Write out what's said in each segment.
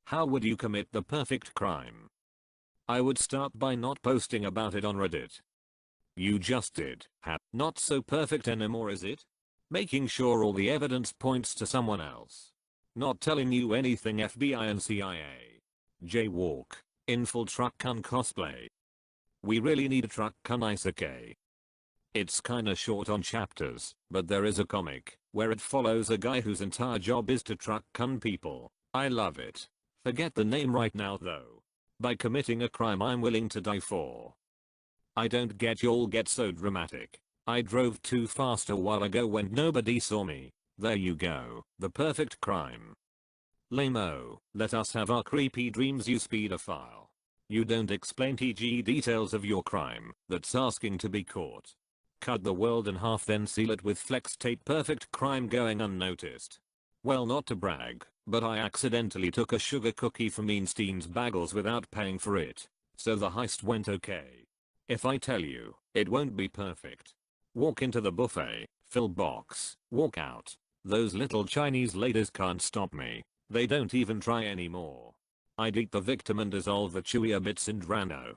How would you commit the perfect crime? I would start by not posting about it on Reddit. You just did. Not so perfect anymore, is it? Making sure all the evidence points to someone else. Not telling you anything, FBI and CIA. Jaywalk. In full truck kun cosplay. We really need a truck kun isekai. It's kinda short on chapters, but there is a comic where it follows a guy whose entire job is to truck kun people. I love it. Forget the name right now though. By committing a crime I'm willing to die for. I don't get y'all get so dramatic. I drove too fast a while ago when nobody saw me. There you go. The perfect crime. Lame-o. Let us have our creepy dreams, you speedophile. You don't explain TG details of your crime. That's asking to be caught. Cut the world in half then seal it with flex tape. Perfect crime going unnoticed. Well, not to brag, but I accidentally took a sugar cookie from Einstein's bagels without paying for it. So the heist went okay. If I tell you, it won't be perfect. Walk into the buffet, fill box, walk out. Those little Chinese ladies can't stop me. They don't even try anymore. I'd eat the victim and dissolve the chewier bits in Drano.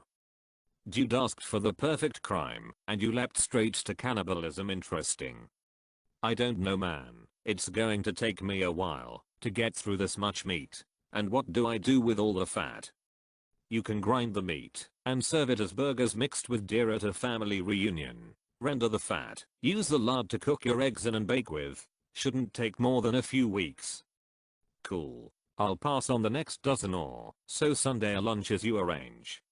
Dude asked for the perfect crime, and you leapt straight to cannibalism. Interesting. I don't know, man. It's going to take me a while to get through this much meat. And what do I do with all the fat? You can grind the meat and serve it as burgers mixed with deer at a family reunion. Render the fat. Use the lard to cook your eggs in and bake with. Shouldn't take more than a few weeks. Cool. I'll pass on the next dozen or so Sunday lunches you arrange.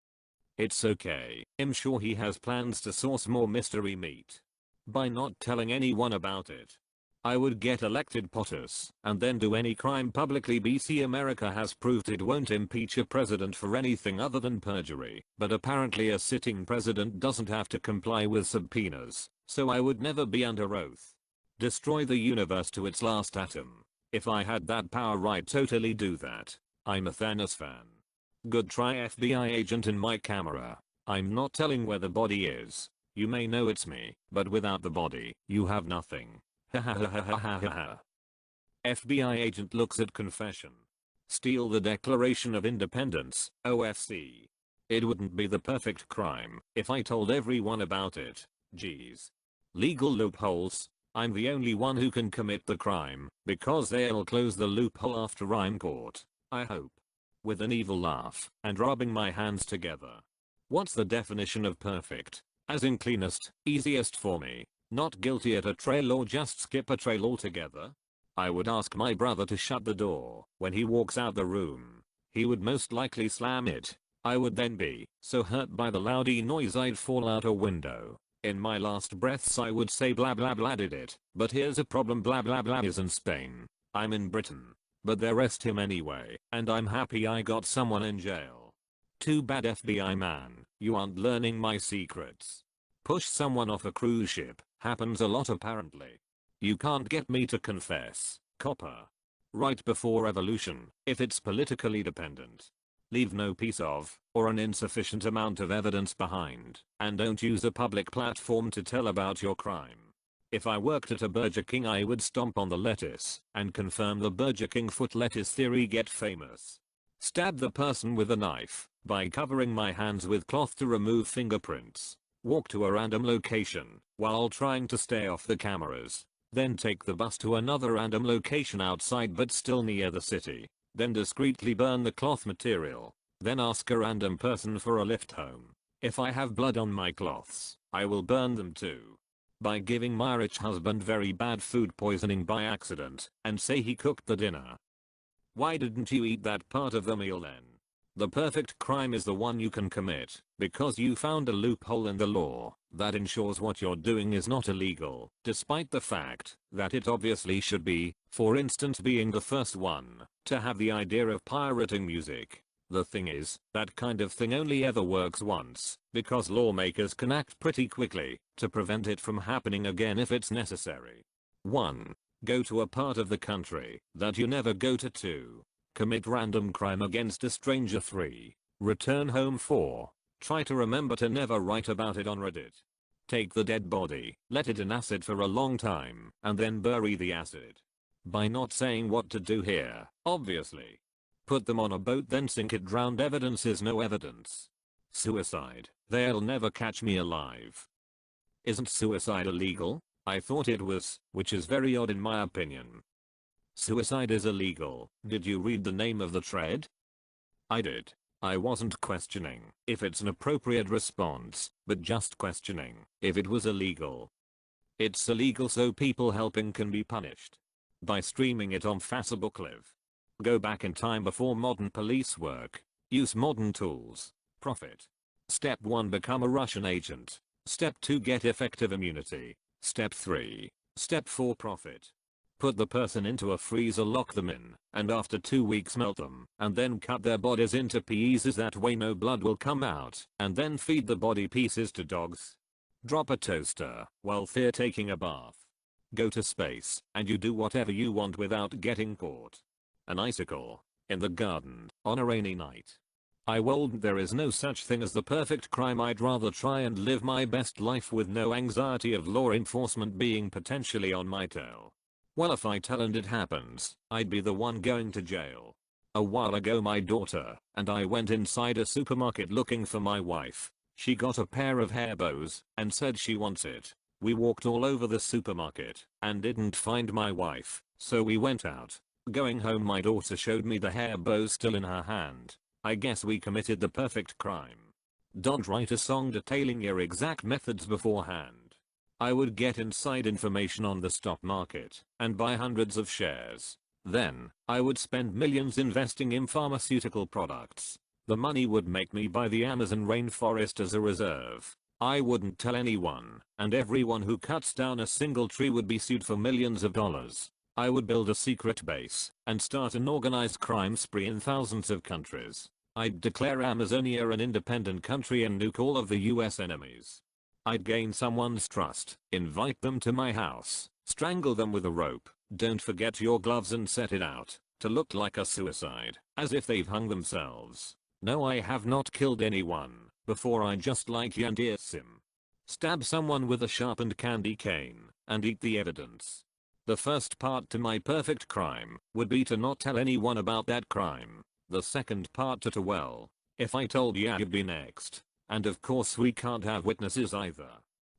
It's okay. I'm sure he has plans to source more mystery meat. By not telling anyone about it. I would get elected POTUS and then do any crime publicly. BC America has proved it won't impeach a president for anything other than perjury, but apparently a sitting president doesn't have to comply with subpoenas, so I would never be under oath. Destroy the universe to its last atom. If I had that power, I'd totally do that. I'm a Thanos fan. Good try, FBI agent in my camera. I'm not telling where the body is. You may know it's me, but without the body, you have nothing. FBI agent looks at confession. Steal the Declaration of Independence, OFC. It wouldn't be the perfect crime if I told everyone about it. Geez. Legal loopholes. I'm the only one who can commit the crime because they'll close the loophole after I'm caught. I hope. With an evil laugh and rubbing my hands together. What's the definition of perfect? As in cleanest, easiest for me. Not guilty at a trail or just skip a trail altogether? I would ask my brother to shut the door when he walks out the room. He would most likely slam it. I would then be so hurt by the loudy noise I'd fall out a window. In my last breaths I would say blah blah blah did it, but here's a problem, blah blah blah is in Spain. I'm in Britain. But they arrest him anyway, and I'm happy I got someone in jail. Too bad, FBI man, you aren't learning my secrets. Push someone off a cruise ship. Happens a lot apparently. You can't get me to confess. Copper. Right before evolution, if it's politically dependent. Leave no piece of, or an insufficient amount of evidence behind, and don't use a public platform to tell about your crime. If I worked at a Burger King I would stomp on the lettuce, and confirm the Burger King foot lettuce theory get famous. Stab the person with a knife, by covering my hands with cloth to remove fingerprints. Walk to a random location while trying to stay off the cameras. Then take the bus to another random location outside but still near the city. Then discreetly burn the cloth material. Then ask a random person for a lift home. If I have blood on my cloths, I will burn them too. By giving my rich husband very bad food poisoning by accident and say he cooked the dinner. Why didn't you eat that part of the meal then? The perfect crime is the one you can commit because you found a loophole in the law that ensures what you're doing is not illegal, despite the fact that it obviously should be, for instance being the first one to have the idea of pirating music. The thing is, that kind of thing only ever works once, because lawmakers can act pretty quickly to prevent it from happening again if it's necessary. 1. Go to a part of the country that you never go to. 2. Commit random crime against a stranger. 3. Return home. 4. Try to remember to never write about it on Reddit. Take the dead body, let it in acid for a long time, and then bury the acid. By not saying what to do here, obviously. Put them on a boat then sink it. Drowned evidence is no evidence. Suicide. They'll never catch me alive. Isn't suicide illegal? I thought it was, which is very odd in my opinion. Suicide is illegal. Did you read the name of the thread? I did. I wasn't questioning if it's an appropriate response, but just questioning if it was illegal. It's illegal so people helping can be punished. By streaming it on Facebook Live. Go back in time before modern police work. Use modern tools. Profit. Step 1 become a Russian agent. Step 2 get effective immunity. Step 3. Step 4 profit. Put the person into a freezer, lock them in, and after 2 weeks melt them, and then cut their bodies into pieces that way no blood will come out, and then feed the body pieces to dogs. Drop a toaster while they're taking a bath. Go to space, and you do whatever you want without getting caught. An icicle. In the garden, on a rainy night. There is no such thing as the perfect crime. I'd rather try and live my best life with no anxiety of law enforcement being potentially on my tail. Well, if I tell and it happens, I'd be the one going to jail. A while ago my daughter and I went inside a supermarket looking for my wife. She got a pair of hair bows and said she wants it. We walked all over the supermarket and didn't find my wife, so we went out. Going home my daughter showed me the hair bows still in her hand. I guess we committed the perfect crime. Don't write a song detailing your exact methods beforehand. I would get inside information on the stock market and buy hundreds of shares. Then, I would spend millions investing in pharmaceutical products. The money would make me buy the Amazon rainforest as a reserve. I wouldn't tell anyone, and everyone who cuts down a single tree would be sued for millions of dollars. I would build a secret base and start an organized crime spree in thousands of countries. I'd declare Amazonia an independent country and nuke all of the US enemies. I'd gain someone's trust, invite them to my house, strangle them with a rope, don't forget your gloves, and set it out to look like a suicide, as if they've hung themselves. No, I have not killed anyone before. I just like Yandirsim. Stab someone with a sharpened candy cane and eat the evidence. The first part to my perfect crime would be to not tell anyone about that crime. The second part to well, if I told you, you'd be next. And of course we can't have witnesses either.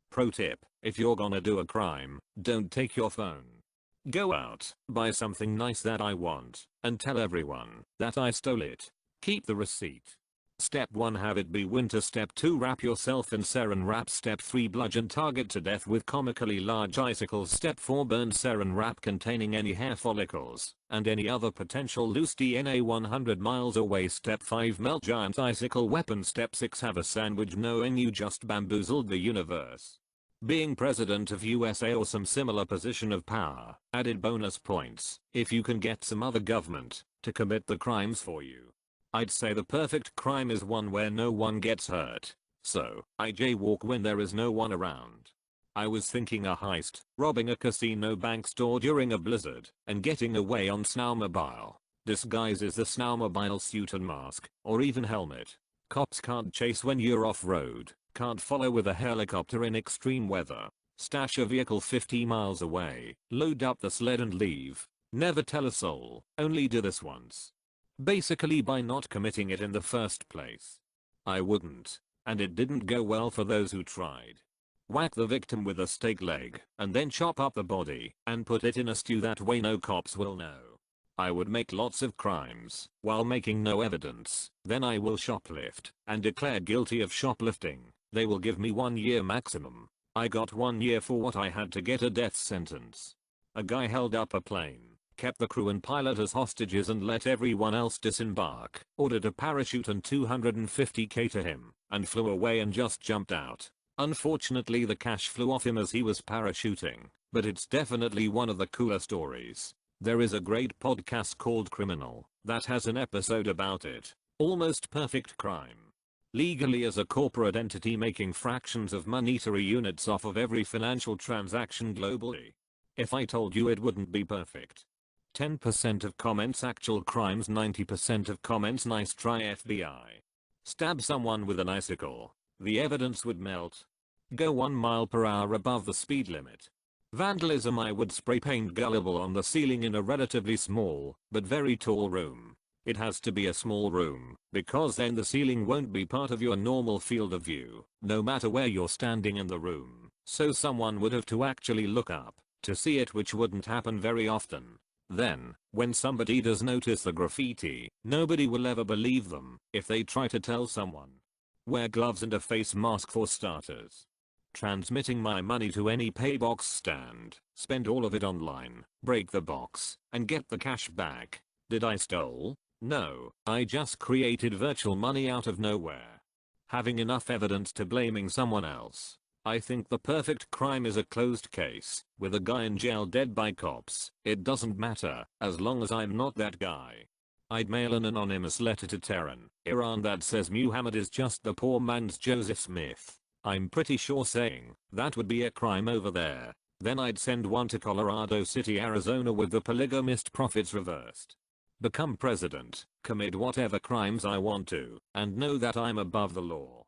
Pro tip, if you're gonna do a crime, don't take your phone. Go out, buy something nice that I want, and tell everyone that I stole it. Keep the receipt. Step 1 have it be winter. Step 2 wrap yourself in saran wrap. Step 3 bludgeon target to death with comically large icicles. Step 4 burn saran wrap containing any hair follicles and any other potential loose DNA 100 miles away. Step 5 melt giant icicle weapon. Step 6 have a sandwich knowing you just bamboozled the universe. Being president of USA or some similar position of power, added bonus points if you can get some other government to commit the crimes for you. I'd say the perfect crime is one where no one gets hurt. So, I jaywalk when there is no one around. I was thinking a heist, robbing a casino bank store during a blizzard, and getting away on snowmobile. Disguises the snowmobile suit and mask, or even helmet. Cops can't chase when you're off-road, can't follow with a helicopter in extreme weather. Stash a vehicle 50 miles away, load up the sled and leave. Never tell a soul, only do this once. Basically by not committing it in the first place. I wouldn't. And it didn't go well for those who tried. Whack the victim with a steak leg and then chop up the body and put it in a stew, that way no cops will know. I would make lots of crimes while making no evidence. Then I will shoplift and declare guilty of shoplifting. They will give me 1 year maximum. I got 1 year for what I had to get a death sentence. A guy held up a plane, kept the crew and pilot as hostages and let everyone else disembark, ordered a parachute and $250K to him, and flew away and just jumped out. Unfortunately the cash flew off him as he was parachuting, but it's definitely one of the cooler stories. There is a great podcast called Criminal that has an episode about it. Almost perfect crime. Legally as a corporate entity making fractions of monetary units off of every financial transaction globally. If I told you it wouldn't be perfect. 10% of comments actual crimes, 90% of comments nice try FBI. Stab someone with an icicle. The evidence would melt. Go 1 mile per hour above the speed limit. Vandalism, I would spray paint Gullible on the ceiling in a relatively small but very tall room. It has to be a small room, because then the ceiling won't be part of your normal field of view, no matter where you're standing in the room, so someone would have to actually look up to see it, which wouldn't happen very often. Then, when somebody does notice the graffiti, nobody will ever believe them if they try to tell someone. Wear gloves and a face mask for starters. Transmitting my money to any paybox stand, spend all of it online, break the box, and get the cash back. Did I stole? No, I just created virtual money out of nowhere. Having enough evidence to blaming someone else. I think the perfect crime is a closed case, with a guy in jail dead by cops. It doesn't matter, as long as I'm not that guy. I'd mail an anonymous letter to Tehran, Iran that says Muhammad is just the poor man's Joseph Smith. I'm pretty sure saying that would be a crime over there. Then I'd send one to Colorado City, Arizona with the polygamist prophets reversed. Become president, commit whatever crimes I want to, and know that I'm above the law.